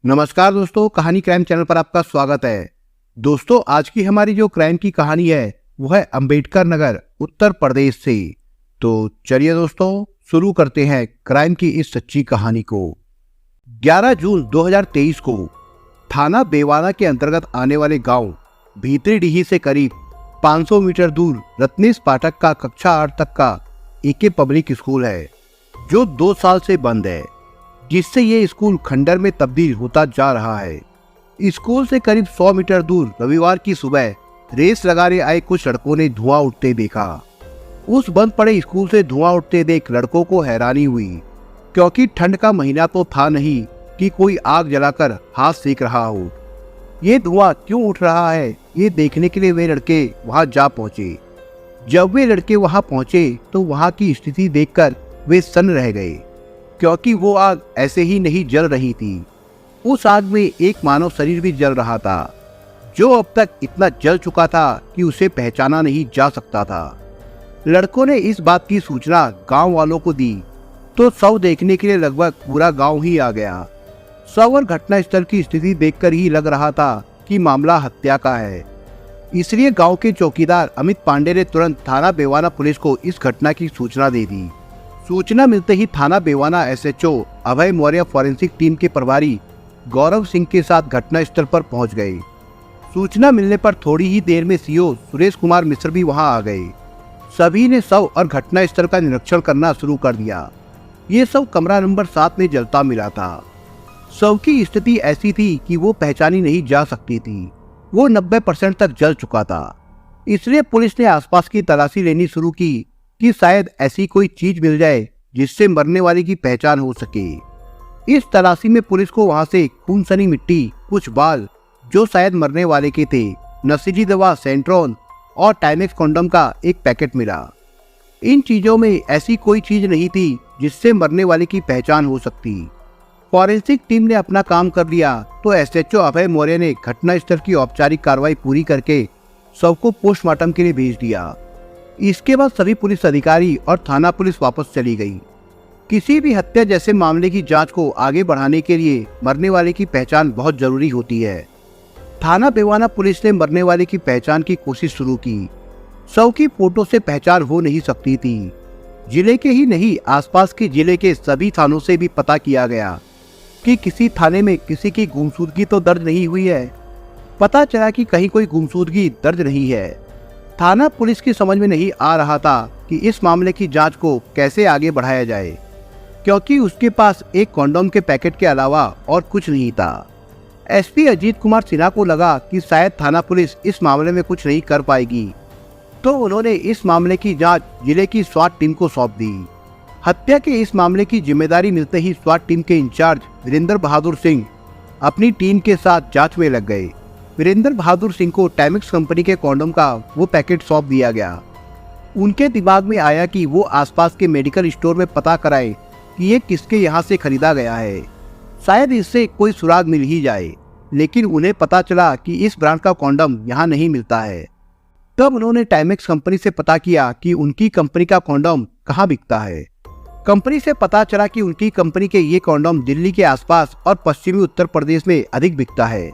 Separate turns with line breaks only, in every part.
नमस्कार दोस्तों, कहानी क्राइम चैनल पर आपका स्वागत है। दोस्तों, आज की हमारी जो क्राइम की कहानी है वो है अंबेडकर नगर, उत्तर प्रदेश से। तो चलिए दोस्तों, शुरू करते हैं क्राइम की इस सच्ची कहानी को। 11 जून 2023 को थाना बेवाना के अंतर्गत आने वाले गांव भीतरीडीही से करीब 500 मीटर दूर रत्नेश पाठक का कक्षा 8 तक का एके पब्लिक स्कूल है, जो 2 साल से बंद है, जिससे ये स्कूल खंडर में तब्दील होता जा रहा है। स्कूल से करीब 100 मीटर दूर रविवार की सुबह रेस लगाने आए कुछ लड़कों ने धुआं उठते देखा। उस बंद पड़े स्कूल से धुआं उठते देख लड़कों को हैरानी हुई, क्योंकि ठंड का महीना तो था नहीं कि कोई आग जलाकर हाथ सेक रहा हो। ये धुआं क्यों उठ रहा है, ये देखने के लिए वे लड़के वहां जा पहुंचे। जब वे लड़के वहां पहुंचे तो वहां की स्थिति देखकर वे सन्न रह गए, क्योंकि वो आग ऐसे ही नहीं जल रही थी। उस आग में एक मानव शरीर भी जल रहा था, जो अब तक इतना जल चुका था कि उसे पहचाना नहीं जा सकता था। लड़कों ने इस बात की सूचना गांव वालों को दी तो शव देखने के लिए लगभग पूरा गांव ही आ गया। शव और घटनास्थल की स्थिति देखकर ही लग रहा था कि मामला हत्या का है। इसलिए गांव के चौकीदार अमित पांडे ने तुरंत थाना बेवाना पुलिस को इस घटना की सूचना दे दी। सूचना मिलते ही थाना बेवाना एसएचओ अभय मौर्य फॉरेंसिक टीम के प्रभारी गौरव सिंह के साथ घटनास्थल पर पहुंच गए। सूचना मिलने पर थोड़ी ही देर में सीओ सुरेश कुमार मिश्र भी वहां आ गए। सभी ने शव और घटनास्थल का निरीक्षण करना शुरू कर दिया। ये शव कमरा नंबर 7 में जलता मिला था। शव की स्थिति ऐसी थी कि वो पहचानी नहीं जा सकती थी। वो 90% तक जल चुका था। इसलिए पुलिस ने आसपास की तलाशी लेनी शुरू की कि शायद ऐसी कोई चीज मिल जाए जिससे मरने वाले की पहचान हो सके। इस तलाशी में पुलिस को वहां से खून सनी मिट्टी, कुछ बाल जो शायद मरने वाले के थे, नशीली दवा सेंट्रोन और टाइमेक्स कॉन्डोम का एक पैकेट मिला। इन चीजों में ऐसी कोई चीज नहीं थी जिससे मरने वाले की पहचान हो सकती। फॉरेंसिक टीम ने अपना काम कर लिया तो एसएचओ अभय मौर्य ने घटनास्थल की औपचारिक कार्रवाई पूरी करके शव को पोस्टमार्टम के लिए भेज दिया। इसके बाद सभी पुलिस अधिकारी और थाना पुलिस वापस चली गई। किसी भी हत्या जैसे मामले की जांच को आगे बढ़ाने के लिए मरने वाले की पहचान बहुत जरूरी होती है। थाना बेवाना पुलिस ने मरने वाले की पहचान की कोशिश शुरू की। शव की फोटो से पहचान हो नहीं सकती थी। जिले के ही नहीं, आसपास के जिले के सभी थानों से भी पता किया गया कि किसी थाने में किसी की गुमशुदगी तो दर्ज नहीं हुई है। पता चला कि कहीं कोई गुमशुदगी दर्ज नहीं है। थाना पुलिस की समझ में नहीं आ रहा था कि इस मामले की जांच को कैसे आगे बढ़ाया जाए, क्योंकि उसके पास एक कॉन्डोम के पैकेट के अलावा और कुछ नहीं था। एसपी अजीत कुमार सिन्हा को लगा कि शायद थाना पुलिस इस मामले में कुछ नहीं कर पाएगी, तो उन्होंने इस मामले की जांच जिले की स्वाट टीम को सौंप दी। हत्या के इस मामले की जिम्मेदारी मिलते ही स्वाट टीम के इंचार्ज वीरेंद्र बहादुर सिंह अपनी टीम के साथ जांच में लग गए। वीरेंद्र बहादुर सिंह को टाइमेक्स कंपनी के कॉन्डोम का वो पैकेट सौंप दिया गया। उनके दिमाग में आया कि वो आसपास के मेडिकल स्टोर में पता कराए कि ये किसके यहाँ से खरीदा गया है, शायद इससे कोई सुराग मिल ही जाए। लेकिन उन्हें पता चला कि इस ब्रांड का कॉन्डोम यहाँ नहीं मिलता है। तब उन्होंने टाइमेक्स कंपनी से पता किया कि उनकी कंपनी का कॉन्डोम कहाँ बिकता है। कंपनी से पता चला कि उनकी कंपनी के ये कॉन्डोम दिल्ली के आसपास और पश्चिमी उत्तर प्रदेश में अधिक बिकता है।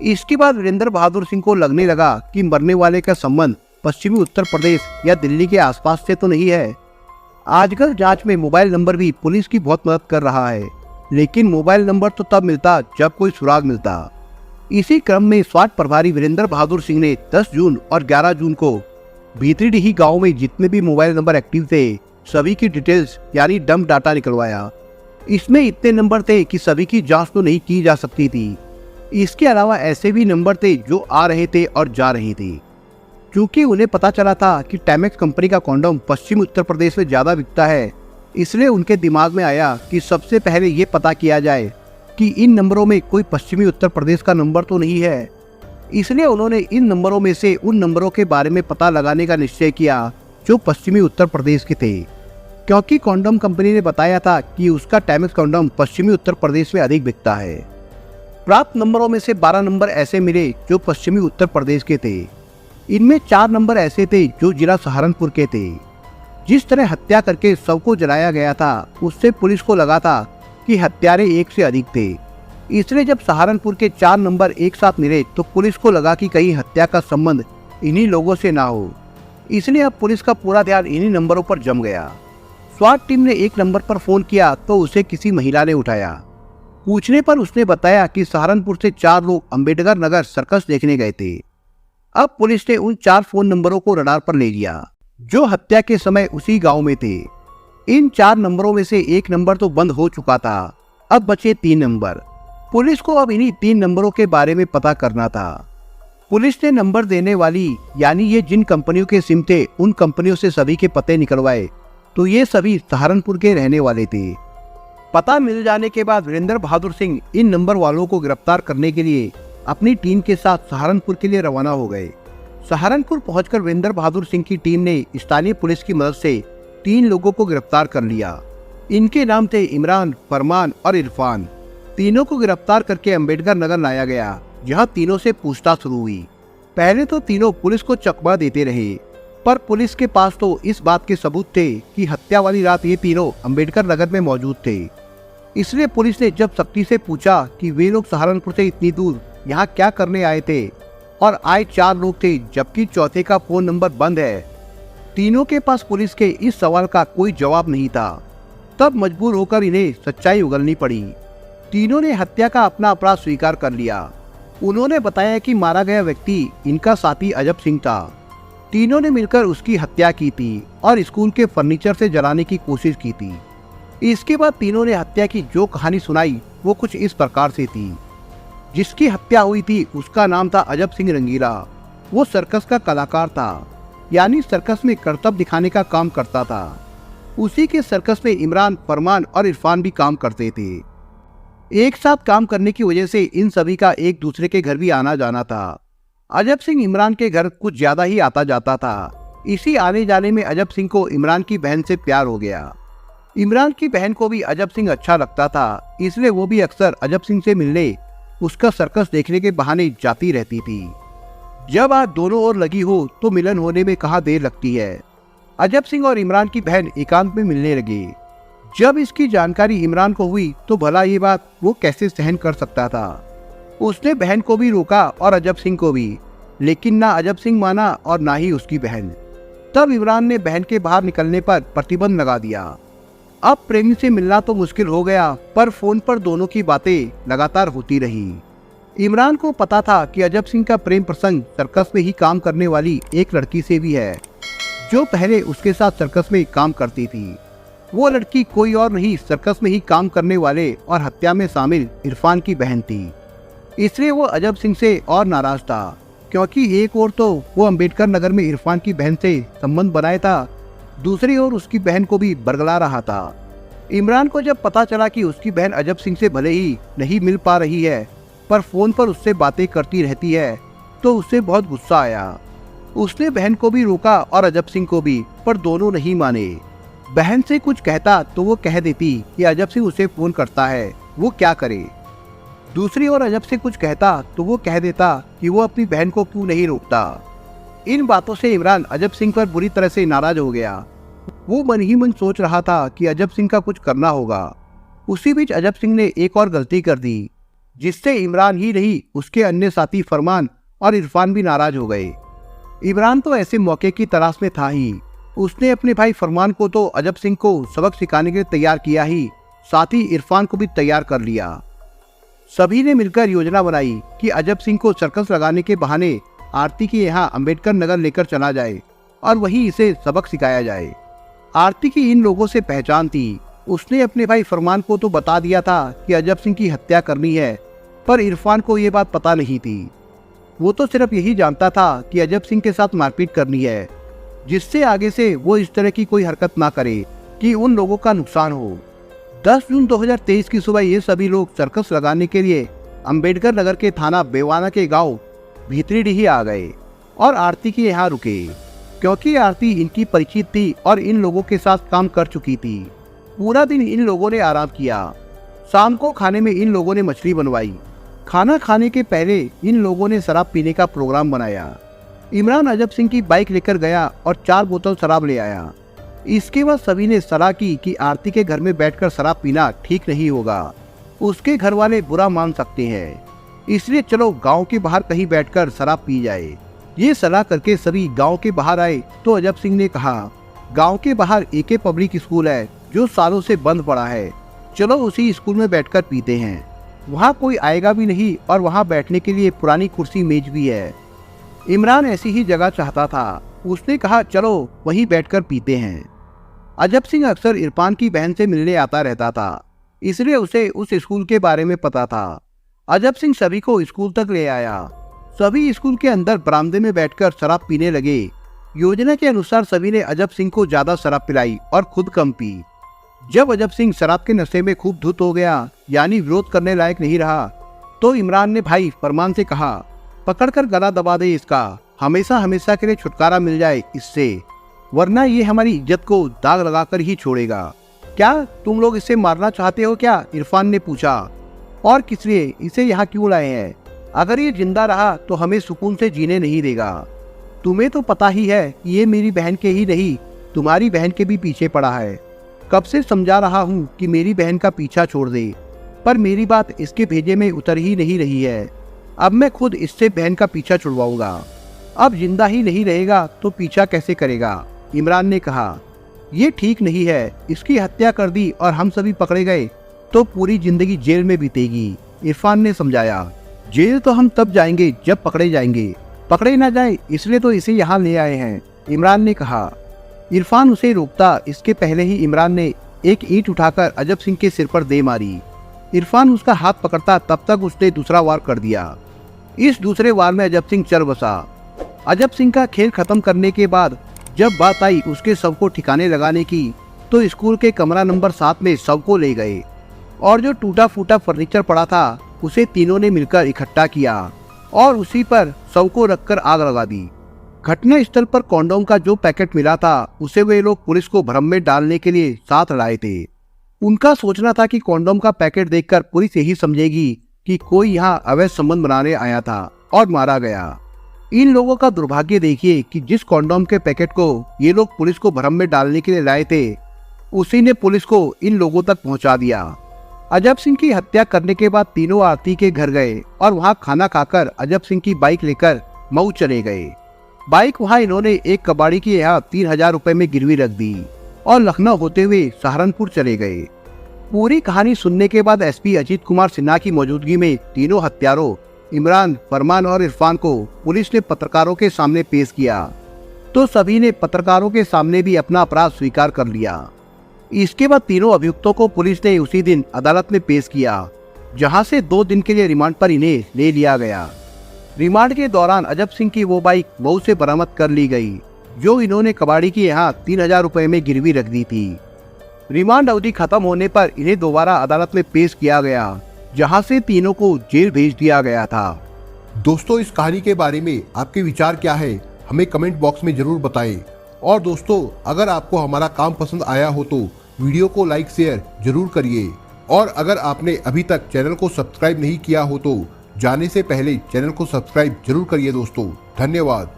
इसके बाद वीरेंद्र बहादुर सिंह को लगने लगा कि मरने वाले का संबंध पश्चिमी उत्तर प्रदेश या दिल्ली के आसपास से तो नहीं है। आजकल जांच में मोबाइल नंबर भी पुलिस की बहुत मदद कर रहा है, लेकिन मोबाइल नंबर तो तब मिलता जब कोई सुराग मिलता। इसी क्रम में स्वाट प्रभारी वीरेंद्र बहादुर सिंह ने 10 जून और 11 जून को भीतरीडीही गांव में जितने भी मोबाइल नंबर एक्टिव थे, सभी की डिटेल्स यानी डंप डाटा निकलवाया। इसमें इतने नंबर थे कि सभी की जाँच तो नहीं की जा सकती थी। इसके अलावा ऐसे भी नंबर थे जो आ रहे थे और जा रहे थे। क्योंकि उन्हें पता चला था कि टाइमेक्स कंपनी का कॉन्डोम पश्चिमी उत्तर प्रदेश में ज़्यादा बिकता है, इसलिए उनके दिमाग में आया कि सबसे पहले ये पता किया जाए कि इन नंबरों में कोई पश्चिमी उत्तर प्रदेश का नंबर तो नहीं है। इसलिए उन्होंने इन नंबरों में से उन नंबरों के बारे में पता लगाने का निश्चय किया जो पश्चिमी उत्तर प्रदेश के थे, क्योंकि कॉन्डोम कंपनी ने बताया था कि उसका टाइमेक्स कॉन्डोम पश्चिमी उत्तर प्रदेश में अधिक बिकता है। प्राप्त नंबरों में से 12 नंबर ऐसे मिले जो पश्चिमी उत्तर प्रदेश के थे। इनमें 4 नंबर ऐसे थे जो जिला सहारनपुर के थे। जिस तरह हत्या करके शव को जलाया गया था, उससे पुलिस को लगा था कि हत्यारे एक से अधिक थे। इसलिए जब सहारनपुर के 4 नंबर एक साथ मिले तो पुलिस को लगा कि कहीं हत्या का संबंध इन्हीं लोगों से ना हो, इसलिए अब पुलिस का पूरा ध्यान इन्हीं नंबरों पर जम गया। स्वाट टीम ने 1 नंबर पर फोन किया तो उसे किसी महिला ने उठाया। पूछने पर उसने बताया कि सहारनपुर से 4 लोग अंबेडकर नगर सर्कस देखने गए थे। अब पुलिस ने उन 4 फोन नंबरों को रडार पर ले लिया जो हत्या के समय उसी गांव में थे। इन 4 नंबरों में से 1 नंबर तो बंद हो चुका था, अब बचे 3 नंबर। पुलिस को अब इन्हीं 3 नंबरों के बारे में पता करना था। पुलिस ने नंबर देने वाली यानी ये जिन कंपनियों के सिम थे उन कंपनियों से सभी के पते निकलवाए तो ये सभी सहारनपुर के रहने वाले थे। पता मिल जाने के बाद वीरेंद्र बहादुर सिंह इन नंबर वालों को गिरफ्तार करने के लिए अपनी टीम के साथ सहारनपुर के लिए रवाना हो गए। सहारनपुर पहुंचकर वीरेंद्र बहादुर सिंह की टीम ने स्थानीय पुलिस की मदद से 3 लोगों को गिरफ्तार कर लिया। इनके नाम थे इमरान, फरमान और इरफान। तीनों को गिरफ्तार करके अंबेडकर नगर लाया गया, जहां तीनों से पूछताछ शुरू हुई। पहले तो तीनों पुलिस को चकमा देते रहे, पर पुलिस के पास तो इस बात के सबूत थे कि हत्या वाली रात ये तीनों अंबेडकर नगर में मौजूद थे। इसलिए पुलिस ने जब सख्ती से पूछा कि वे लोग सहारनपुर से इतनी दूर यहाँ क्या करने आए थे और आए 4 लोग थे जबकि चौथे का फोन नंबर बंद है, तीनों के पास पुलिस के इस सवाल का कोई जवाब नहीं था। तब मजबूर होकर इन्हें सच्चाई उगलनी पड़ी। तीनों ने हत्या का अपना अपराध स्वीकार कर लिया। उन्होंने बताया कि मारा गया व्यक्ति इनका साथी अजब सिंह था। तीनों ने मिलकर उसकी हत्या की थी और स्कूल के फर्नीचर से जलाने की कोशिश की थी। इसके बाद तीनों ने हत्या की जो कहानी सुनाई वो कुछ इस प्रकार से थी। जिसकी हत्या हुई थी उसका नाम था अजब सिंह रंगीला। वो सर्कस का कलाकार था, यानी सर्कस में करतब दिखाने का काम करता था। उसी के सर्कस में इमरान, फरमान और इरफान भी काम करते थे। एक साथ काम करने की वजह से इन सभी का एक दूसरे के घर भी आना जाना था। अजब सिंह इमरान के घर कुछ ज्यादा ही आता जाता था। इसी आने जाने में अजब सिंह को इमरान की बहन से प्यार हो गया। इमरान की बहन को भी अजब सिंह अच्छा लगता था, इसलिए वो भी अक्सर अजब सिंह से मिलने उसका सर्कस देखने के बहाने जाती रहती थी। जब आज दोनों ओर लगी हो तो मिलन होने में कहाँ देर लगती है। अजब सिंह और इमरान की बहन एकांत में मिलने लगी। जब इसकी जानकारी इमरान को हुई तो भला ये बात वो कैसे सहन कर सकता था। उसने बहन को भी रोका और अजब सिंह को भी, लेकिन ना अजब सिंह माना और ना ही उसकी बहन। तब इमरान ने बहन के बाहर निकलने पर प्रतिबंध लगा दिया। अब प्रेमी से मिलना तो मुश्किल हो गया, पर फोन पर दोनों की बातें लगातार होती रही। इमरान को पता था कि अजब सिंह का प्रेम प्रसंग सर्कस में ही काम करने वाली एक लड़की से भी है, जो पहले उसके साथ सर्कस में काम करती थी। वो लड़की कोई और नहीं, सर्कस में ही काम करने वाले और हत्या में शामिल इरफान की बहन थी। इसलिए वो अजब सिंह से और नाराज था, क्योंकि एक ओर तो वो अंबेडकर नगर में इरफान की बहन से संबंध बनाया था, दूसरी ओर उसकी बहन को भी बरगला रहा था। इमरान को जब पता चला कि उसकी बहन अजब सिंह से भले ही नहीं मिल पा रही है, पर फोन पर उससे बातें करती रहती है, तो उससे बहुत गुस्सा आया। उसने बहन को भी रोका और अजब सिंह को भी, पर दोनों नहीं माने। बहन से कुछ कहता तो वो कह देती कि अजब सिंह उसे फोन करता है, वो क्या करे। दूसरी ओर अजब से कुछ कहता तो वो कह देता कि वो अपनी बहन को क्यों नहीं रोकता। इन बातों से इमरान अजब सिंह पर बुरी तरह से नाराज हो गया। वो मन ही मन सोच रहा था कि अजब सिंह का कुछ करना होगा। उसी बीच अजब सिंह ने एक और गलती कर दी, जिससे इमरान ही नहीं उसके अन्य साथी फरमान और इरफान भी नाराज हो गए। इमरान तो ऐसे मौके की तलाश में था ही। उसने अपने भाई फरमान को तो अजब सिंह को सबक सिखाने के लिए तैयार किया ही, साथ ही इरफान को भी तैयार कर लिया। सभी ने मिलकर योजना बनाई कि अजब सिंह को सर्कस लगाने के बहाने आरती के यहाँ अंबेडकर नगर लेकर चला जाए और वहीं इसे सबक सिखाया जाए। आरती की इन लोगों से पहचान थी। उसने अपने भाई फरमान को तो बता दिया था कि अजब सिंह की हत्या करनी है, पर इरफान को ये बात पता नहीं थी। वो तो सिर्फ यही जानता था कि अजब सिंह के साथ मारपीट करनी है, जिससे आगे से वो इस तरह की कोई हरकत ना करे कि उन लोगों का नुकसान हो। 10 जून 2023 की सुबह ये सभी लोग सर्कस लगाने के लिए अंबेडकर नगर के थाना बेवाना के गांव भीतरीडीही आ गए और आरती के यहाँ रुके, क्योंकि आरती इनकी परिचित थी और इन लोगों के साथ काम कर चुकी थी। पूरा दिन इन लोगों ने आराम किया। शाम को खाने में इन लोगों ने मछली बनवाई। खाना खाने के पहले इन लोगों ने शराब पीने का प्रोग्राम बनाया। इमरान अजब सिंह की बाइक लेकर गया और 4 बोतल शराब ले आया। इसके बाद सभी ने सलाह की कि आरती के घर में बैठकर शराब पीना ठीक नहीं होगा, उसके घर वाले बुरा मान सकते हैं, इसलिए चलो गांव के बाहर कहीं बैठकर शराब पी जाए। ये सलाह करके सभी गांव के बाहर आए तो अजब सिंह ने कहा, गांव के बाहर एक पब्लिक स्कूल है जो सालों से बंद पड़ा है, चलो उसी स्कूल में बैठकर पीते हैं। वहाँ कोई आएगा भी नहीं और वहाँ बैठने के लिए पुरानी कुर्सी मेज भी है। इमरान ऐसी ही जगह चाहता था, उसने कहा चलो वहीं बैठकर पीते हैं। अजब सिंह अक्सर इरफान की बहन से मिलने आता रहता था, इसलिए उसे उस स्कूल के बारे में पता था। अजब सिंह सभी को स्कूल तक ले आया। सभी स्कूल के अंदर बरामदे में बैठकर शराब पीने लगे। योजना के अनुसार सभी ने अजब सिंह को ज्यादा शराब पिलाई और खुद कम पी। जब अजब सिंह शराब के नशे में खूब धुत हो गया, यानी विरोध करने लायक नहीं रहा, तो इमरान ने भाई फरमान से कहा, पकड़कर गला दबा दे इसका, हमेशा हमेशा के लिए छुटकारा मिल जाए इससे, वरना ये हमारी इज्जत को दाग लगाकर ही छोड़ेगा। क्या तुम लोग इसे मारना चाहते हो क्या? इरफान ने पूछा। और किस लिए? इसे यहाँ क्यों लाए हैं? अगर ये जिंदा रहा तो हमें सुकून से जीने नहीं देगा। तुम्हें तो पता ही है कि ये मेरी बहन के ही नहीं, तुम्हारी बहन के भी पीछे पड़ा है। कब से समझा रहा हूँ कि मेरी बहन का पीछा छोड़ दे, पर मेरी बात इसके भेजे में उतर ही नहीं रही है। अब मैं खुद इससे बहन का पीछा छुड़वाऊंगा। अब जिंदा ही नहीं रहेगा तो पीछा कैसे करेगा? इमरान ने कहा, ये ठीक नहीं है। इसकी हत्या कर दी और हम सभी पकड़े गए तो पूरी जिंदगी जेल में बीतेगी। इरफान ने समझाया, जेल तो हम तब जाएंगे जब पकड़े जाएंगे, पकड़े ना जाए इसलिए तो इसे यहाँ ले आए हैं। इमरान ने कहा। इरफान उसे रोकता इसके पहले ही इमरान ने एक ईंट उठाकर अजब सिंह के सिर पर दे मारी। इरफान उसका हाथ पकड़ता तब तक उसने दूसरा वार कर दिया। इस दूसरे वार में अजब सिंह चल बसा। अजब सिंह का खेल खत्म करने के बाद जब बात आई उसके शव को ठिकाने लगाने की, तो स्कूल के कमरा नंबर 7 में शव को ले गए और जो टूटा फूटा फर्नीचर पड़ा था उसे तीनों ने मिलकर इकट्ठा किया और उसी पर शव को रखकर आग लगा दी। घटना स्थल पर कॉन्डोम का जो पैकेट मिला था उसे वे लोग पुलिस को भ्रम में डालने के लिए साथ लाए थे। उनका सोचना था कि कॉन्डोम का पैकेट देखकर पुलिस यही समझेगी कि कोई यहाँ अवैध संबंध बनाने आया था और मारा गया। इन लोगों का दुर्भाग्य देखिए कि जिस कॉन्डोम के पैकेट को ये लोग पुलिस को भ्रम में डालने के लिए लाए थे, उसी ने पुलिस को इन लोगों तक पहुंचा दिया। अजब सिंह की हत्या करने के बाद तीनों आरती के घर गए और वहां खाना खाकर अजब सिंह की बाइक लेकर मऊ चले गए। बाइक वहां इन्होंने एक कबाड़ी के यहाँ 3000 रुपए में गिरवी रख दी और लखनऊ होते हुए सहारनपुर चले गए। पूरी कहानी सुनने के बाद एसपी अजीत कुमार सिन्हा की मौजूदगी में तीनों हत्यारों इमरान, फरमान और इरफान को पुलिस ने पत्रकारों के सामने पेश किया, तो सभी ने पत्रकारों के सामने भी अपना अपराध स्वीकार कर लिया। इसके बाद तीनों अभियुक्तों को पुलिस ने उसी दिन अदालत में पेश किया, जहां से 2 दिन के लिए रिमांड पर इन्हें ले लिया गया। रिमांड के दौरान अजब सिंह की वो बाइक मऊ से बरामद कर ली गई जो इन्होंने कबाड़ी के यहाँ 3000 रुपए में गिरवी रख दी थी। रिमांड अवधि खत्म होने पर इन्हें दोबारा अदालत में पेश किया गया, जहां से तीनों को जेल भेज दिया गया था।
दोस्तों, इस कहानी के बारे में आपके विचार क्या है, हमें कमेंट बॉक्स में जरूर बताएं। और दोस्तों, अगर आपको हमारा काम पसंद आया हो तो वीडियो को लाइक शेयर जरूर करिए। और अगर आपने अभी तक चैनल को सब्सक्राइब नहीं किया हो तो जाने से पहले चैनल को सब्सक्राइब जरूर करिए दोस्तों। धन्यवाद।